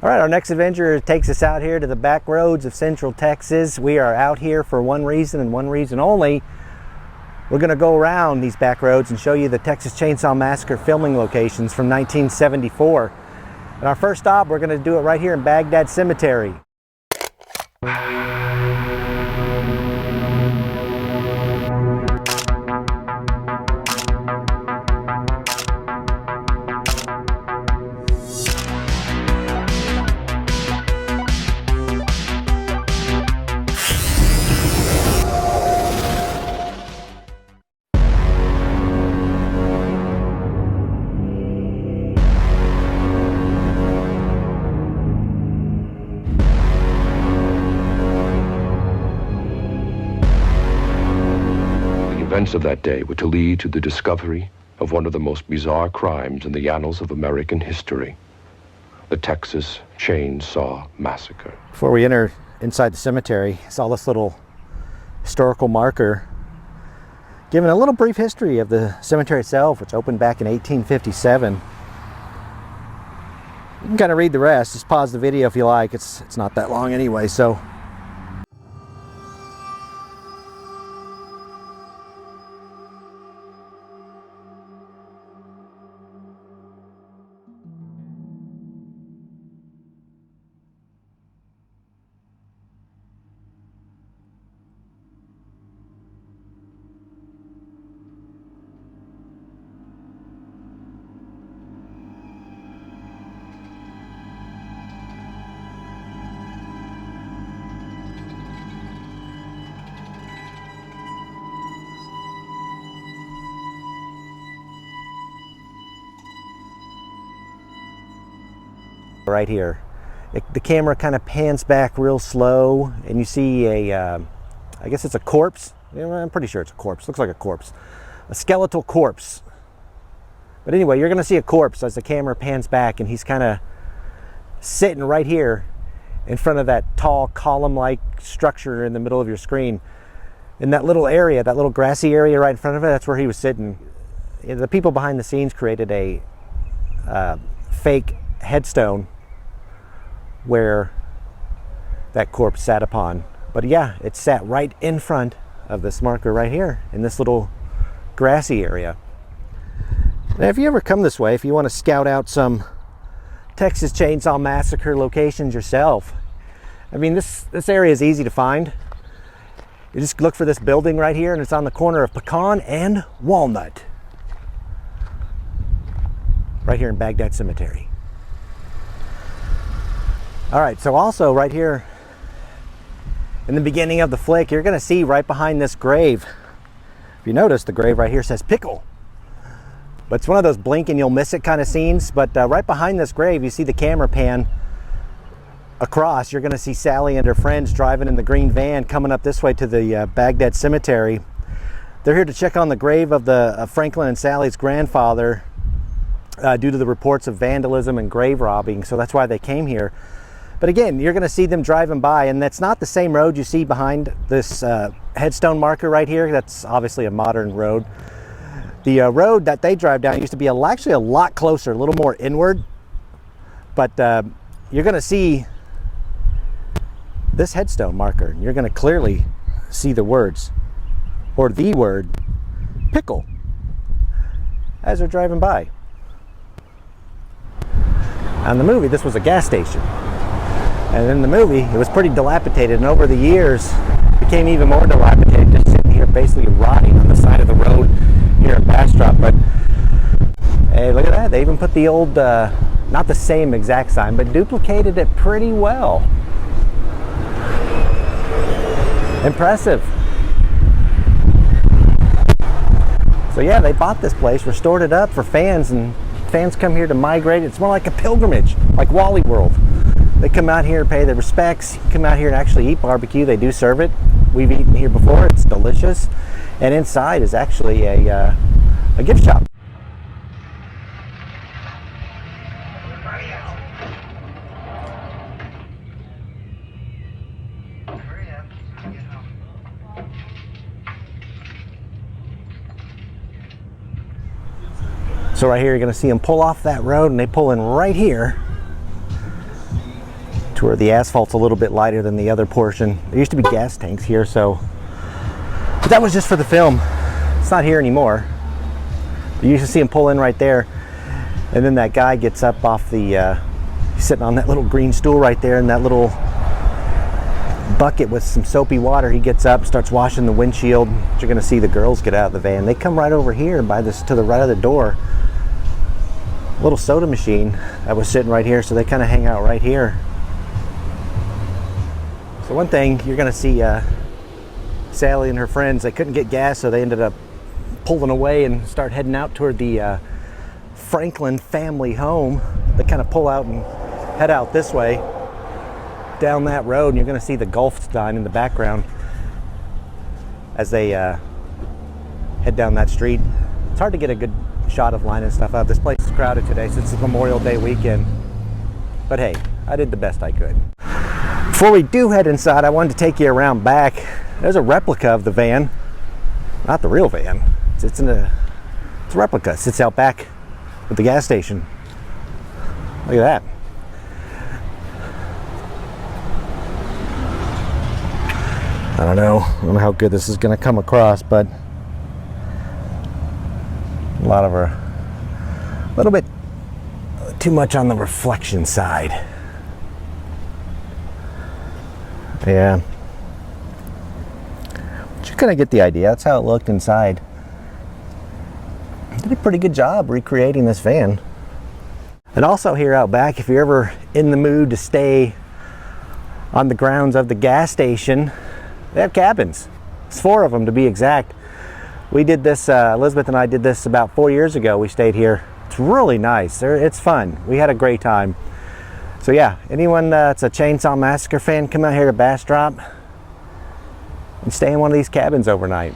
All right, our next adventure takes us out here to the back roads of Central Texas. We are out here for one reason and one reason only. We're going to go around these back roads and show you the Texas Chainsaw Massacre filming locations from 1974. And our first stop, we're going to do it right here in Baghdad Cemetery. The events of that day were to lead to the discovery of one of the most bizarre crimes in the annals of American history, the Texas Chainsaw Massacre. Before we enter inside the cemetery, I saw this little historical marker giving a little brief history of the cemetery itself, which opened back in 1857. You can kind of read the rest. Just pause the video if you like. It's not that long anyway, so. Right here, the camera kind of pans back real slow, and you see I guess it's a corpse. I'm pretty sure it's a corpse. Looks like a corpse, a skeletal corpse. But anyway, you're going to see a corpse as the camera pans back, and he's kind of sitting right here in front of that tall column-like structure in the middle of your screen. In that little area, that little grassy area right in front of it, that's where he was sitting. The people behind the scenes created a fake headstone where that corpse sat upon. But yeah, it sat right in front of this marker right here in this little grassy area. Now, if you ever come this way, if you want to scout out some Texas Chainsaw Massacre locations yourself, I mean, this area is easy to find. You just look for this building right here, and it's on the corner of Pecan and Walnut, right here in Baghdad Cemetery. All right, so also right here in the beginning of the flick, you're going to see right behind this grave, if you notice, the grave right here says pickle. But it's one of those blink and you'll miss it kind of scenes. But right behind this grave, you see the camera pan across. You're going to see Sally and her friends driving in the green van coming up this way to the Baghdad Cemetery. They're here to check on the grave of Franklin and Sally's grandfather due to the reports of vandalism and grave robbing. So that's why they came here. But again, you're going to see them driving by, and that's not the same road you see behind this headstone marker right here. That's obviously a modern road. The road that they drive down used to be actually a lot closer, a little more inward. But you're going to see this headstone marker, and you're going to clearly see the words, or the word, pickle, as they're driving by. On the movie, this was a gas station. And in the movie, it was pretty dilapidated, and over the years, it became even more dilapidated, just sitting here basically rotting on the side of the road here at Bastrop. But hey, look at that. They even put the old, not the same exact sign, but duplicated it pretty well. Impressive. So yeah, they bought this place, restored it up for fans, and fans come here to migrate. It's more like a pilgrimage, like Wally World. They come out here, pay their respects, come out here and actually eat barbecue. They do serve it. We've eaten here before. It's delicious. And inside is actually a gift shop. So right here, you're going to see them pull off that road, and they pull in right here to where the asphalt's a little bit lighter than the other portion. There used to be gas tanks here, so, but that was just for the film. It's not here anymore. You used to see him pull in right there, and then that guy gets up off the, he's sitting on that little green stool right there in that little bucket with some soapy water. He gets up, starts washing the windshield. You're gonna see the girls get out of the van. They come right over here by this, to the right of the door. Little soda machine that was sitting right here, so they kind of hang out right here. So one thing you're gonna see, Sally and her friends, they couldn't get gas, so they ended up pulling away and start heading out toward the Franklin family home. They kind of pull out and head out this way down that road, and you're going to see the Gulf sign in the background as they head down that street. It's hard to get a good shot of lining stuff up. This place is crowded today since it's Memorial Day weekend, but hey, I did the best I could. Before we do head inside, I wanted to take you around back. There's a replica of the van, not the real van. It's a replica. It sits out back at the gas station. Look at that. I don't know how good this is going to come across, but a little bit too much on the reflection side. Yeah. But you kind of get the idea. That's how it looked inside. Did a pretty good job recreating this van. And also here out back, if you're ever in the mood to stay on the grounds of the gas station, they have cabins. It's 4 of them to be exact. We did this, Elizabeth and I did this about 4 years ago. We stayed here. It's really nice. It's fun. We had a great time. So yeah, anyone that's a Chainsaw Massacre fan, come out here to Bastrop and stay in one of these cabins overnight.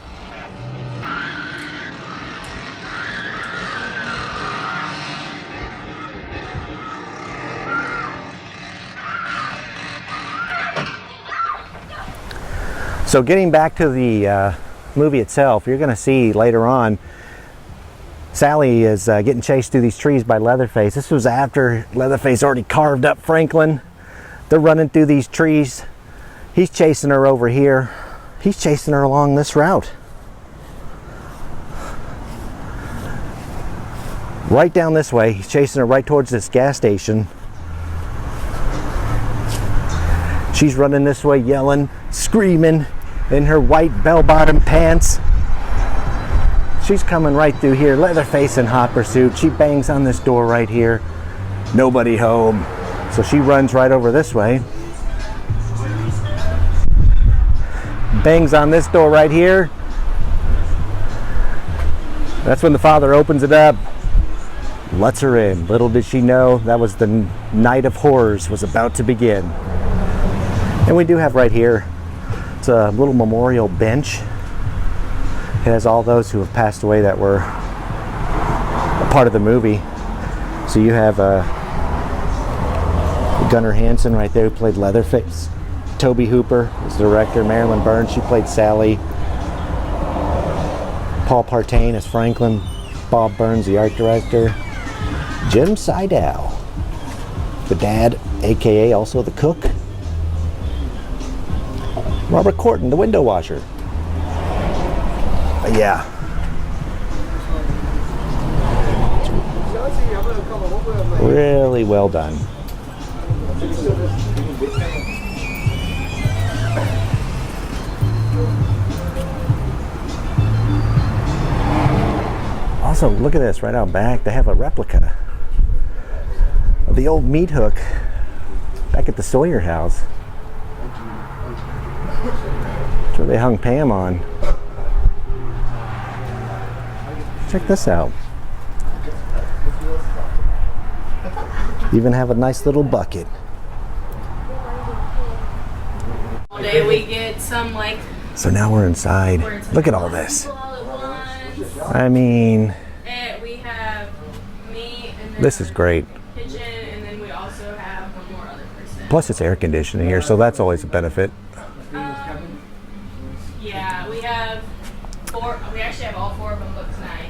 So getting back to the movie itself, you're going to see later on, Sally is getting chased through these trees by Leatherface. This was after Leatherface already carved up Franklin. They're running through these trees. He's chasing her over here. He's chasing her along this route. Right down this way. He's chasing her right towards this gas station. She's running this way, yelling, screaming in her white bell-bottom pants. She's coming right through here, Leatherface in hot pursuit. She bangs on this door right here. Nobody home. So she runs right over this way. Bangs on this door right here. That's when the father opens it up, lets her in. Little did she know that was the night of horrors was about to begin. And we do have right here, it's a little memorial bench. It has all those who have passed away that were a part of the movie. So you have Gunnar Hansen right there, who played Leatherface. Toby Hooper was the director. Marilyn Burns, she played Sally. Paul Partain as Franklin. Bob Burns, the art director. Jim Seidel, the dad, aka also the cook. Robert Corton, the window washer. But yeah. Really well done. Also, look at this right out back. They have a replica of the old meat hook back at the Sawyer house. That's where they hung Pam on. Check this out. Even have a nice little bucket. All day we get some like. So now we're inside. Look at all this. I mean, We have meat and then this is great. kitchen, and then we also have one more other person. Plus it's air conditioning here, so that's always a benefit. Yeah, we have 4. We actually have all 4 of them booked tonight.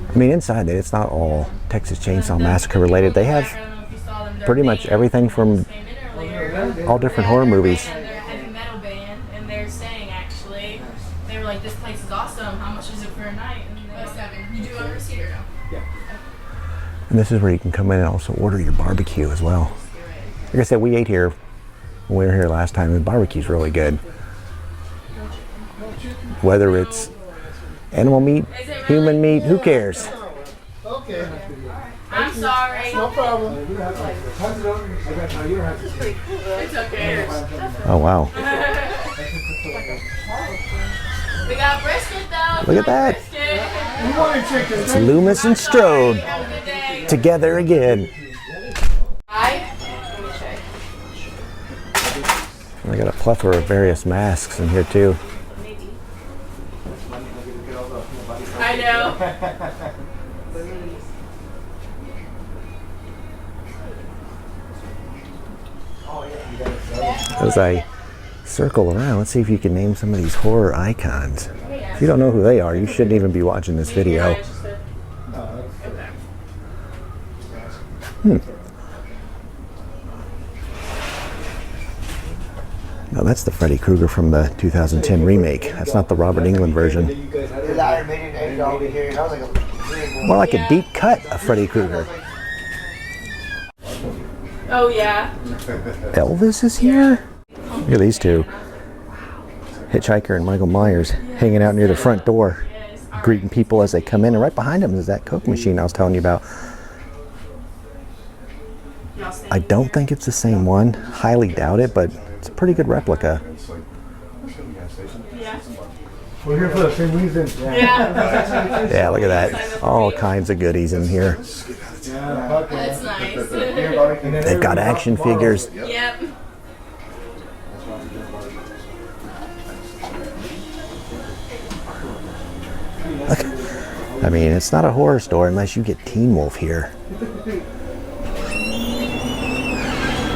I mean, inside it, it's not all Texas Chainsaw Massacre related. They have pretty much everything from came in earlier. all different horror movies. And they're a heavy metal band, and they're saying actually, they were like, this place is awesome. How much is it for a night? And they were 7. You do on receipt or no? Yeah. And this is where you can come in and also order your barbecue as well. Like I said, we ate here when we were here last time, and the barbecue's really good. Whether it's animal meat, human meat, who cares? Okay. I'm sorry. No problem. It's okay. Oh, wow. We got brisket though. Look at that. Brisket. You want to check this? It's Loomis and Strode Have a good day. together again. Hi. Let me check. I got a plethora of various masks in here too. I know. As I circle around, let's see if you can name some of these horror icons. If you don't know who they are, you shouldn't even be watching this video. No, that's the Freddy Krueger from the 2010 remake. That's not the Robert Englund version. More like a deep cut of Freddy Krueger. Oh yeah. Elvis is here? Look at these two. Hitchhiker and Michael Myers hanging out near the front door, greeting people as they come in. And right behind them is that Coke machine I was telling you about. I don't think it's the same one. Highly doubt it, but it's a pretty good replica. Yeah. We're here for the same reason. Yeah. Yeah, look at that. All kinds of goodies in here. That's nice. They've got action figures. Yep. I mean, it's not a horror store unless you get Teen Wolf here.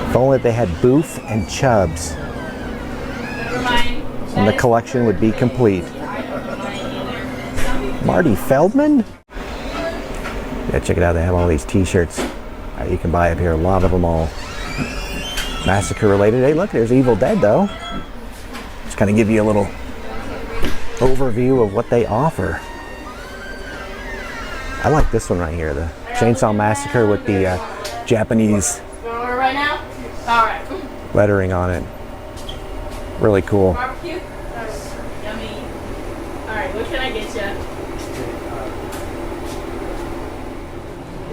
If only they had Booth and Chubbs, Never mind. and the collection would be complete. Marty Feldman? Yeah, check it out. They have all these t-shirts you can buy up here. A lot of them all massacre related. Hey, look, there's Evil Dead though. Just kind of give you a little overview of what they offer. I like this one right here, the Chainsaw Massacre with the Japanese You want to order right now? All right. lettering on it. Really cool. Barbecue? Yummy. All right, what can I get you?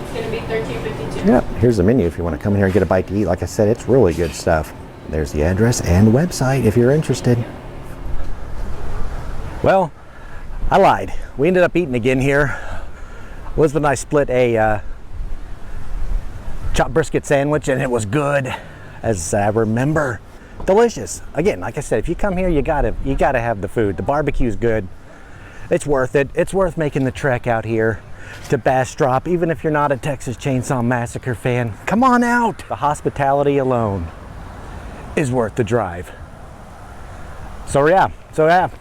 It's gonna be $13.52. Yep, here's the menu if you want to come in here and get a bite to eat. Like I said, it's really good stuff. There's the address and website if you're interested. Well, I lied. We ended up eating again here. Elizabeth and I split a chopped brisket sandwich, and it was good, as I remember. Delicious. Again, like I said, if you come here, you gotta have the food. The barbecue's good. It's worth it. It's worth making the trek out here to Bastrop, even if you're not a Texas Chainsaw Massacre fan. Come on out. The hospitality alone is worth the drive. So yeah,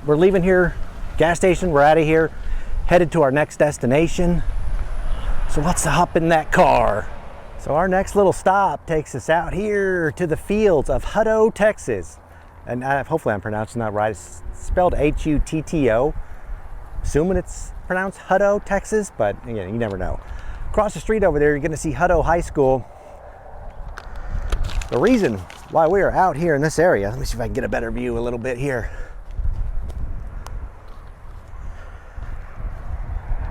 we're leaving here, gas station, we're out of here, headed to our next destination. So let's hop in that car. So our next little stop takes us out here to the fields of Hutto, Texas. And hopefully I'm pronouncing that right. It's spelled H-U-T-T-O. Assuming it's pronounced Hutto, Texas, but again, you never know. Across the street over there, you're gonna see Hutto High School. The reason why we are out here in this area, let me see if I can get a better view a little bit here.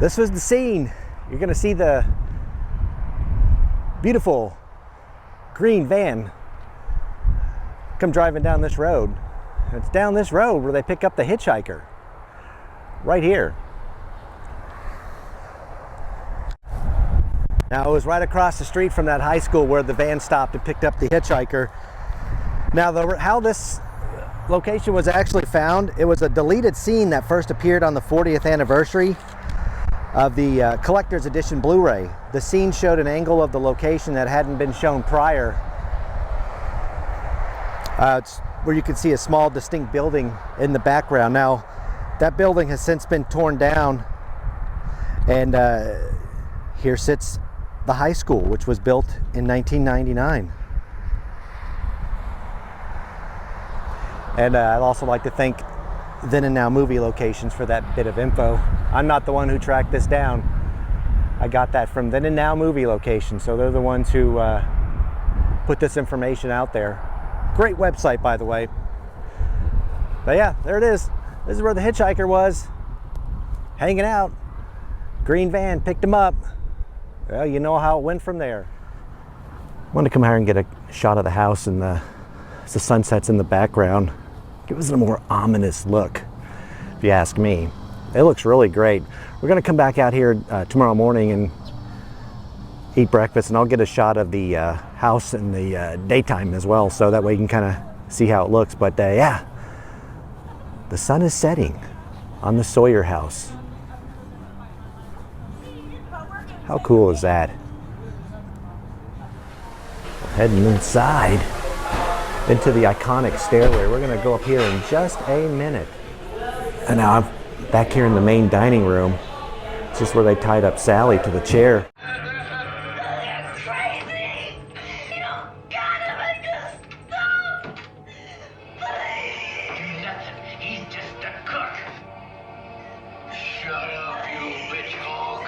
This was the scene. You're gonna see the beautiful green van come driving down this road. It's down this road where they pick up the hitchhiker. Right here. Now it was right across the street from that high school where the van stopped and picked up the hitchhiker. Now how this location was actually found, it was a deleted scene that first appeared on the 40th anniversary of the collector's edition Blu-ray. The scene showed an angle of the location that hadn't been shown prior. It's where you can see a small distinct building in the background. Now that building has since been torn down, and here sits the high school, which was built in 1999. And I'd also like to thank Then and Now Movie Locations for that bit of info. I'm not the one who tracked this down. I got that from Then and Now Movie Locations, so they're the ones who put this information out there. Great website, by the way. But yeah, there it is. This is where the hitchhiker was, hanging out. Green van picked him up. Well, you know how it went from there. I wanted to come here and get a shot of the house, and the sunset's in the background. Give us a more ominous look, if you ask me. It looks really great. We're gonna come back out here tomorrow morning and eat breakfast, and I'll get a shot of the house in the daytime as well, so that way you can kind of see how it looks. But yeah, the sun is setting on the Sawyer house. How cool is that? Heading inside into the iconic stairway. We're gonna go up here in just a minute. And now I'm back here in the main dining room. It's just where they tied up Sally to the chair. You're crazy! You gotta make this stop! Please! Nothing. He's just a cook. Shut up, you bitch hog.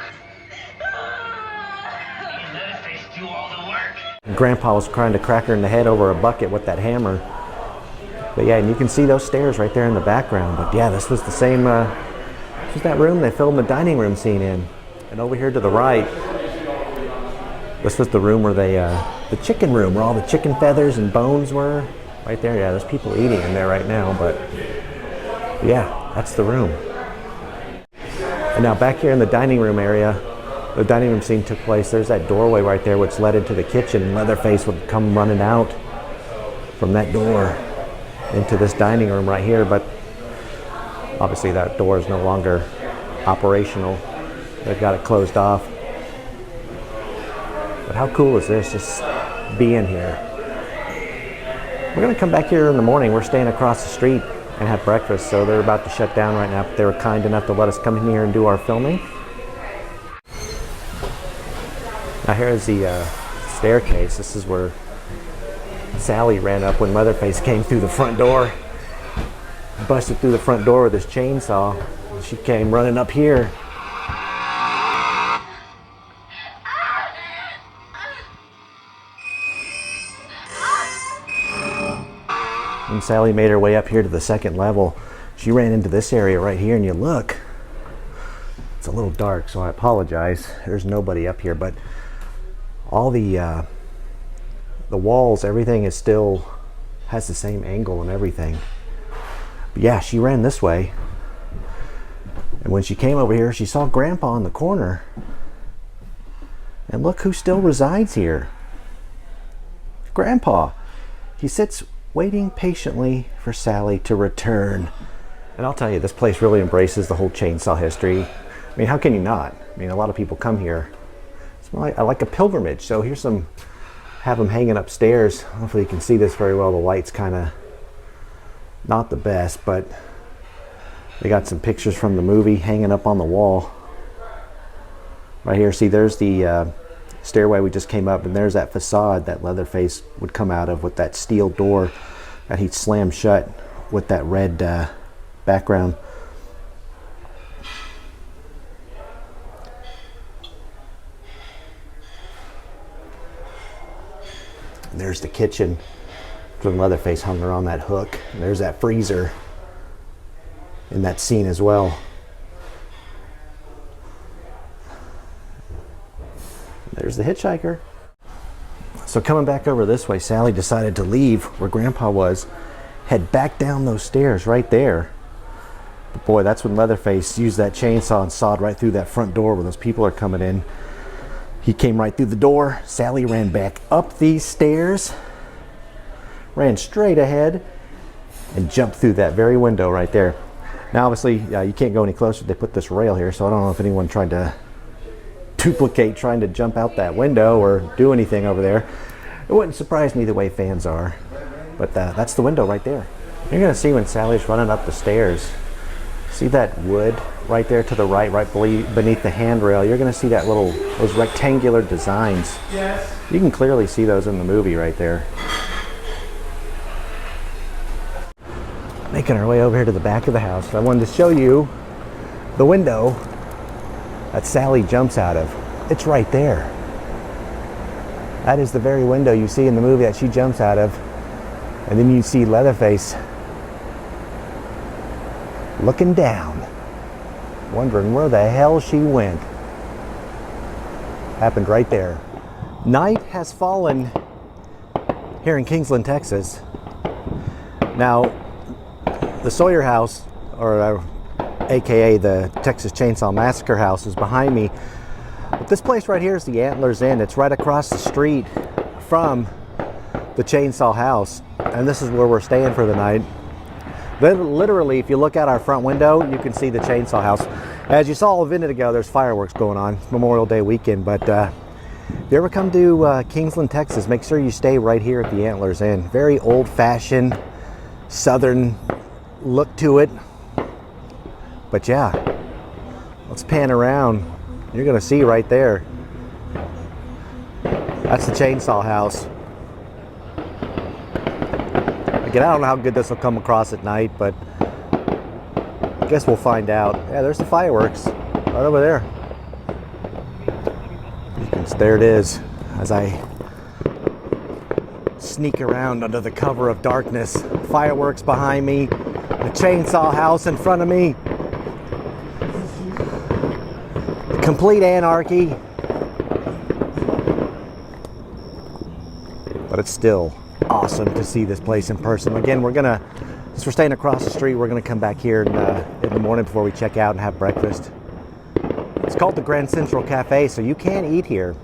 These Leatherface do all the work. Grandpa was trying to crack her in the head over a bucket with that hammer. But yeah, and you can see those stairs right there in the background. But yeah, this was the same, this was that room they filmed the dining room scene in. And over here to the right, this was the room where they, the chicken room, where all the chicken feathers and bones were. Right there, yeah, there's people eating in there right now, but yeah, that's the room. And now back here in the dining room area, the dining room scene took place. There's that doorway right there which led into the kitchen, and Leatherface would come running out from that door into this dining room right here. But obviously that door is no longer operational. They've got it closed off. But how cool is this, just being here? We're gonna come back here in the morning. We're staying across the street and have breakfast, so they're about to shut down right now, but they were kind enough to let us come in here and do our filming. Now here's the staircase. This is where Sally ran up when Leatherface came through the front door. Busted through the front door with his chainsaw. She came running up here. When Sally made her way up here to the second level, she ran into this area right here, and you look, it's a little dark, so I apologize. There's nobody up here, but all the walls, everything is still has the same angle and everything. But yeah, she ran this way, and when she came over here, she saw Grandpa in the corner, and look who still resides here. Grandpa. He sits waiting patiently for Sally to return. And I'll tell you, this place really embraces the whole chainsaw history. I mean, how can you not? I mean, a lot of people come here. It's like a pilgrimage. So here's some, have them hanging upstairs. Hopefully you can see this very well. The light's kind of not the best, but they got some pictures from the movie hanging up on the wall. Right here, see, there's the stairway we just came up, and there's that facade that Leatherface would come out of with that steel door that he'd slam shut with that red background. And there's the kitchen when Leatherface hung her on that hook. And there's that freezer in that scene as well. There's the hitchhiker. So coming back over this way, Sally decided to leave where Grandpa was, head back down those stairs right there. But boy, that's when Leatherface used that chainsaw and sawed right through that front door where those people are coming in. He came right through the door. Sally ran back up these stairs, ran straight ahead, and jumped through that very window right there. Now obviously you can't go any closer. They put this rail here, so I don't know if anyone tried to duplicate trying to jump out that window or do anything over there. It wouldn't surprise me the way fans are, but that's the window right there. You're gonna see when Sally's running up the stairs, See that wood right there to the right, beneath the handrail? You're going to see that those rectangular designs. Yes. You can clearly see those in the movie right there. Making our way over here to the back of the house. I wanted to show you the window that Sally jumps out of. It's right there. That is the very window you see in the movie that she jumps out of. And then you see Leatherface looking down, wondering where the hell she went. Happened right there. Night has fallen here in Kingsland, Texas. Now, the Sawyer house, or AKA the Texas Chainsaw Massacre house, is behind me. But this place right here is the Antlers Inn. It's right across the street from the Chainsaw house. And this is where we're staying for the night. Then literally, if you look out our front window, you can see the Chainsaw house. As you saw a minute ago, there's fireworks going on. It's Memorial Day weekend. But if you ever come to Kingsland, Texas, make sure you stay right here at the Antlers Inn. Very old-fashioned, southern look to it. But yeah, let's pan around. You're gonna see right there. That's the Chainsaw house. Again, I don't know how good this will come across at night, but I guess we'll find out. Yeah, there's the fireworks right over there. There it is, as I sneak around under the cover of darkness. Fireworks behind me, the Chainsaw house in front of me. Complete anarchy. But it's still awesome to see this place in person. Again, since we're staying across the street, we're gonna come back here in the morning before we check out and have breakfast. It's called the Grand Central Cafe, so you can eat here.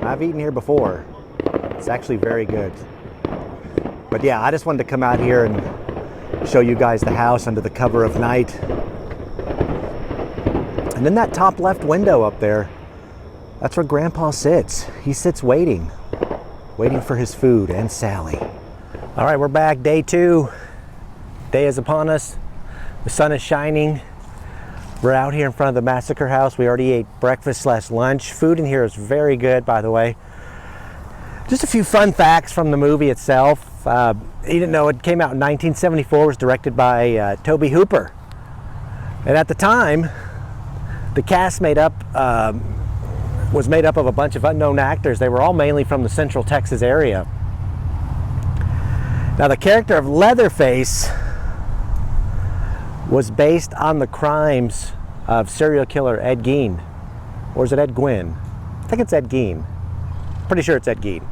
I've eaten here before. It's actually very good. But yeah, I just wanted to come out here and show you guys the house under the cover of night. And in that top left window up there, that's where Grandpa sits. He sits waiting for his food and Sally. All right, we're back, day 2. Day is upon us. The sun is shining. We're out here in front of the Massacre house. We already ate breakfast/lunch. Food in here is very good, by the way. Just a few fun facts from the movie itself. You didn't know it came out in 1974, was directed by Tobe Hooper. And at the time, the cast was made up of a bunch of unknown actors. They were all mainly from the Central Texas area. Now, the character of Leatherface was based on the crimes of serial killer Ed Gein. Or is it Ed Gwynn? I think it's Ed Gein. Pretty sure it's Ed Gein.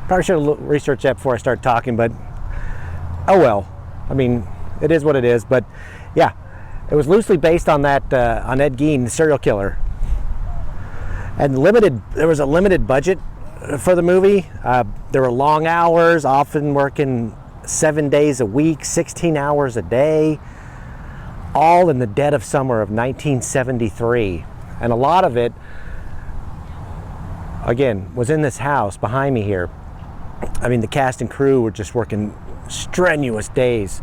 Probably should have researched that before I start talking, but oh well. I mean, it is what it is. But yeah, it was loosely based on that, on Ed Gein, the serial killer. And there was a limited budget for the movie. There were long hours, often working 7 days a week, 16 hours a day, all in the dead of summer of 1973. And a lot of it, again, was in this house behind me here. I mean, the cast and crew were just working strenuous days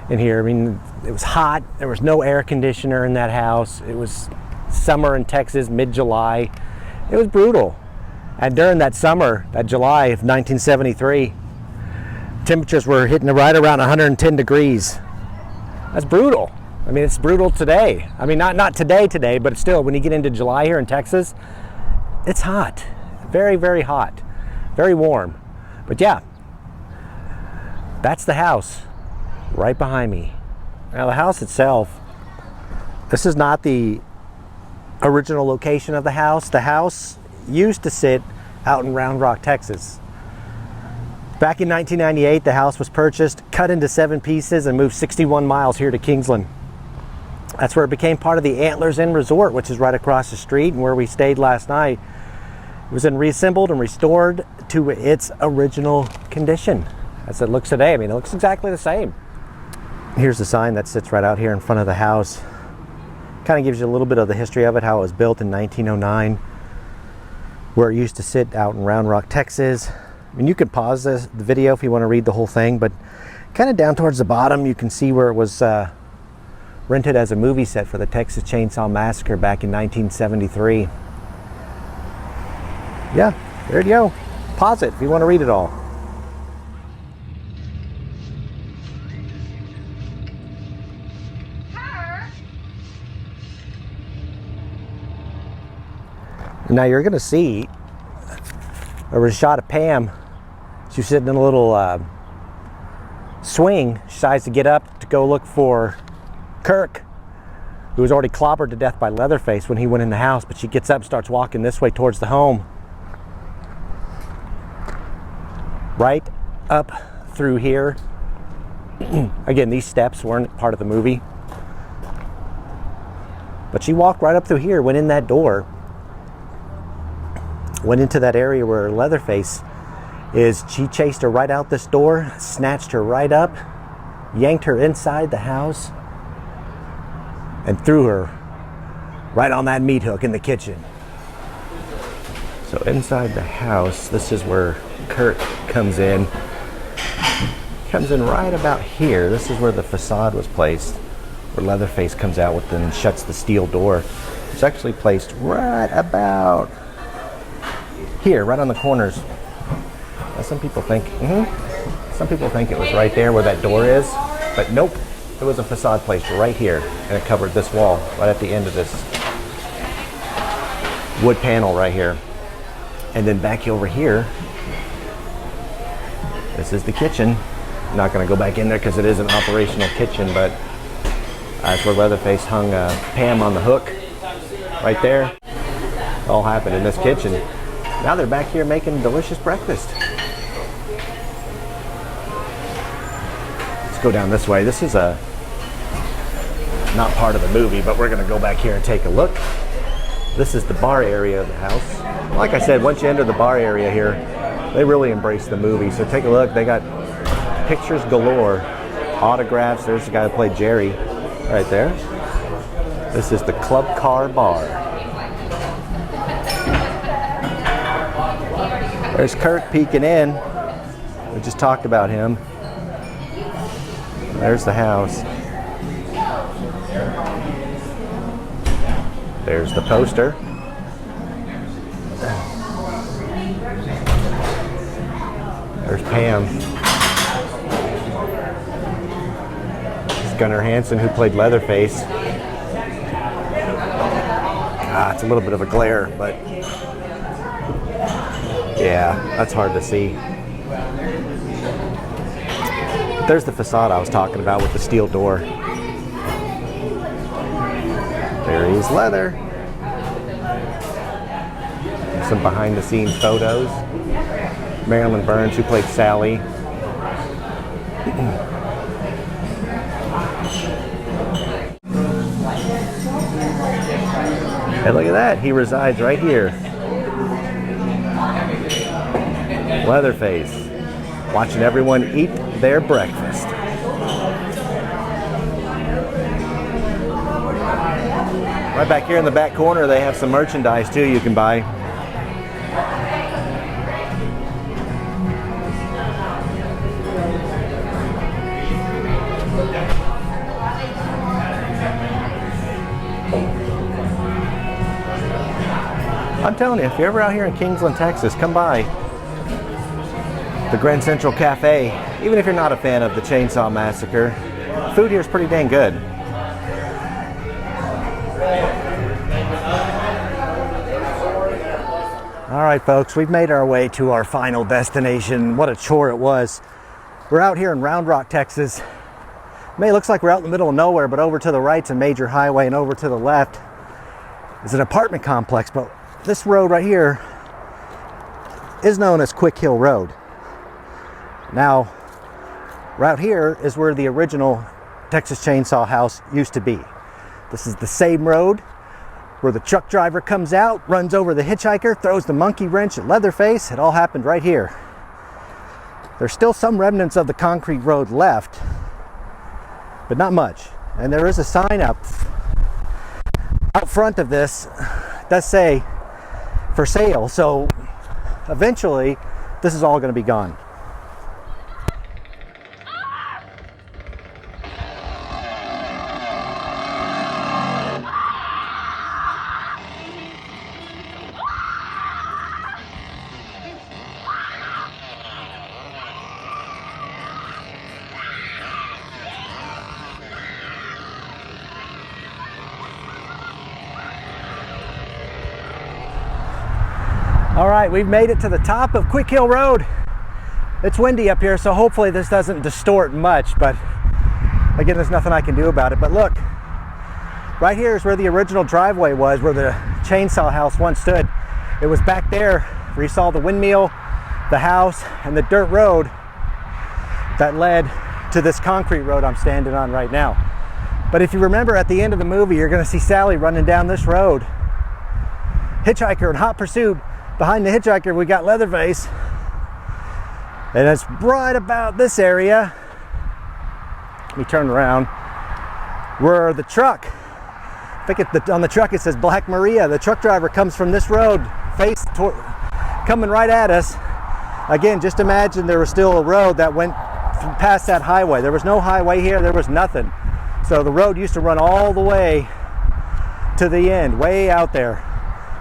in here. I mean, it was hot. There was no air conditioner in that house. It was summer in Texas, mid-July. It was brutal. And during that summer, that July of 1973, temperatures were hitting right around 110 degrees. That's brutal. I mean, it's brutal today. I mean, not today, but still, when you get into July here in Texas, it's hot. Very, very hot. Very warm. But yeah, that's the house right behind me. Now, the house itself, this is not the original location of the house. The house used to sit out in Round Rock, Texas. Back in 1998, the house was purchased, cut into 7 pieces, and moved 61 miles here to Kingsland. That's where it became part of the Antlers Inn Resort, which is right across the street and where we stayed last night. It was then reassembled and restored to its original condition as it looks today. I mean, it looks exactly the same. Here's the sign that sits right out here in front of the house. Kind of gives you a little bit of the history of it, how it was built in 1909, where it used to sit out in Round Rock, Texas. I mean, you can pause the video if you want to read the whole thing, but Kind of down towards the bottom, you can see where it was rented as a movie set for the Texas Chainsaw Massacre back in 1973. Yeah, there you go. Pause it if you want to read it all. Now you're going to see, there was a shot of Pam. She was sitting in a little swing. She decides to get up to go look for Kirk, who was already clobbered to death by Leatherface when he went in the house. But she gets up and starts walking this way towards the home. Right up through here. Again, these steps weren't part of the movie. But she walked right up through here, went in that door. Went into that area where Leatherface is. She chased her right out this door, snatched her right up, yanked her inside the house, and threw her right on that meat hook in the kitchen. So inside the house, this is where Kurt comes in. Comes in right about here. This is where the facade was placed, where Leatherface comes out with and shuts the steel door. It's actually placed right about here, right on the corners. Now, some people think it was right there where that door is, but nope. It was a facade placed right here, and it covered this wall right at the end of this wood panel right here. And then back over here, this is the kitchen. I'm not going to go back in there because it is an operational kitchen, but that's where Leatherface hung Pam on the hook right there. It all happened in this kitchen. Now they're back here making delicious breakfast. Let's go down this way. This is not part of the movie, but we're going to go back here and take a look. This is the bar area of the house. Like I said, once you enter the bar area here, they really embrace the movie. So take a look. They got pictures galore, autographs. There's the guy who played Jerry right there. This is the Club Car Bar. There's Kurt peeking in. We just talked about him. There's the house. There's the poster. There's Pam. It's Gunnar Hansen, who played Leatherface. It's a little bit of a glare, but yeah, that's hard to see. But there's the facade I was talking about with the steel door. There is Leather. Some behind the scenes photos. Marilyn Burns, who played Sally. Hey, look at that. He resides right here. Leatherface, watching everyone eat their breakfast. Right back here in the back corner, they have some merchandise too you can buy. I'm telling you, if you're ever out here in Kingsland, Texas, come by the Grand Central Cafe. Even if you're not a fan of the Chainsaw Massacre, food here is pretty dang good. All right, folks, we've made our way to our final destination. What a chore it was. We're out here in Round Rock, Texas. It looks like we're out in the middle of nowhere, but over to the right's a major highway, and over to the left is an apartment complex. But this road right here is known as Quick Hill Road. Now, right here is where the original Texas Chainsaw House used to be. This is the same road where the truck driver comes out, runs over the hitchhiker, throws the monkey wrench at Leatherface. It all happened right here. There's still some remnants of the concrete road left, but not much. And there is a sign out front of this that does say for sale. So eventually this is all going to be gone. All right, we've made it to the top of Quick Hill Road. It's windy up here, so hopefully this doesn't distort much, but again, there's nothing I can do about it. But look, right here is where the original driveway was, where the chainsaw house once stood. It was back there where you saw the windmill, the house, and the dirt road that led to this concrete road I'm standing on right now. But if you remember at the end of the movie, you're gonna see Sally running down this road. Hitchhiker in hot pursuit. Behind the hitchhiker, we got Leatherface. And it's right about this area. Let me turn around. Where the truck, I think on the truck it says Black Maria. The truck driver comes from this road, coming right at us. Again, just imagine there was still a road that went past that highway. There was no highway here, there was nothing. So the road used to run all the way to the end, way out there.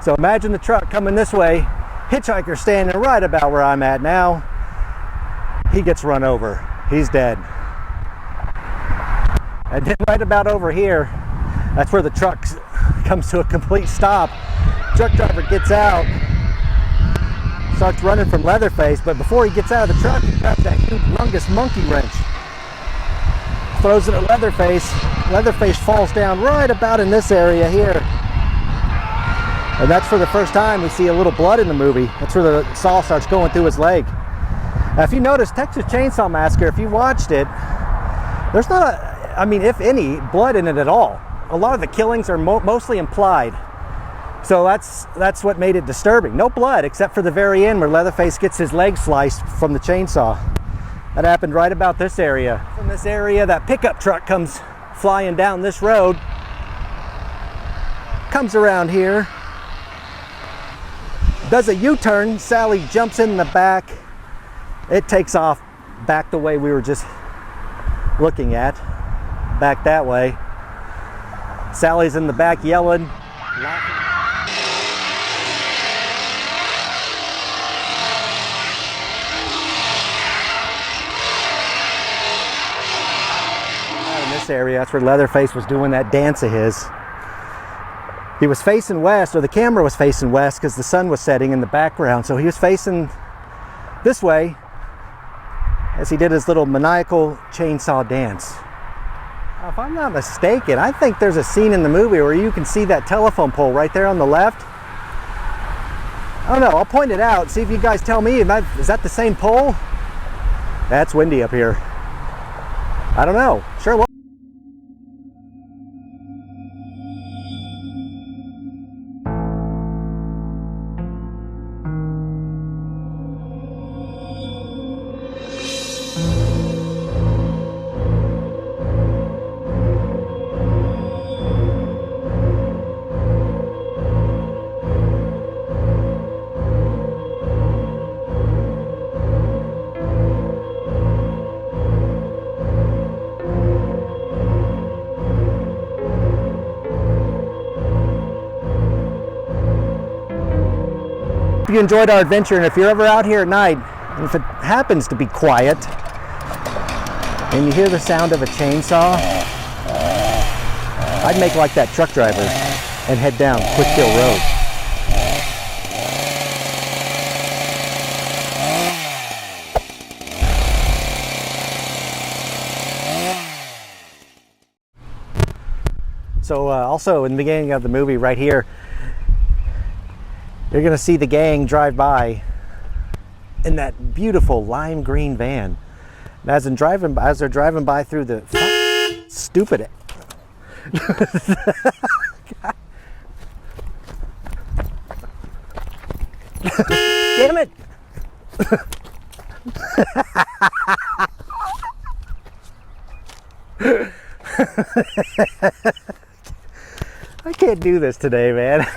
So imagine the truck coming this way, hitchhiker standing right about where I'm at now. He gets run over, he's dead. And then right about over here, that's where the truck comes to a complete stop. Truck driver gets out, starts running from Leatherface, but before he gets out of the truck, he grabs that humongous monkey wrench, throws it at Leatherface. Leatherface falls down right about in this area here. And that's for the first time we see a little blood in the movie. That's where the saw starts going through his leg. Now, if you notice Texas Chainsaw Massacre, if you watched it, there's not if any, blood in it at all. A lot of the killings are mostly implied. So that's what made it disturbing. No blood, except for the very end where Leatherface gets his leg sliced from the chainsaw. That happened right about this area. From this area, that pickup truck comes flying down this road, comes around here, does a U-turn. Sally jumps in the back. It takes off back the way we were just looking at, back that way. Sally's in the back yelling, laughing. In this area, that's where Leatherface was doing that dance of his. He was facing west, or the camera was facing west, because the sun was setting in the background. So he was facing this way as he did his little maniacal chainsaw dance. Now, if I'm not mistaken, I think there's a scene in the movie where you can see that telephone pole right there on the left. I don't know, I'll point it out, see if you guys tell me, is that the same pole? That's windy up here. I don't know, sure. If you enjoyed our adventure, and if you're ever out here at night, and if it happens to be quiet, and you hear the sound of a chainsaw, I'd make like that truck driver and head down Quick Hill Road. So also in the beginning of the movie right here, you're gonna see the gang drive by in that beautiful lime green van. And as they're driving by through the stupid damn it. I can't do this today, man.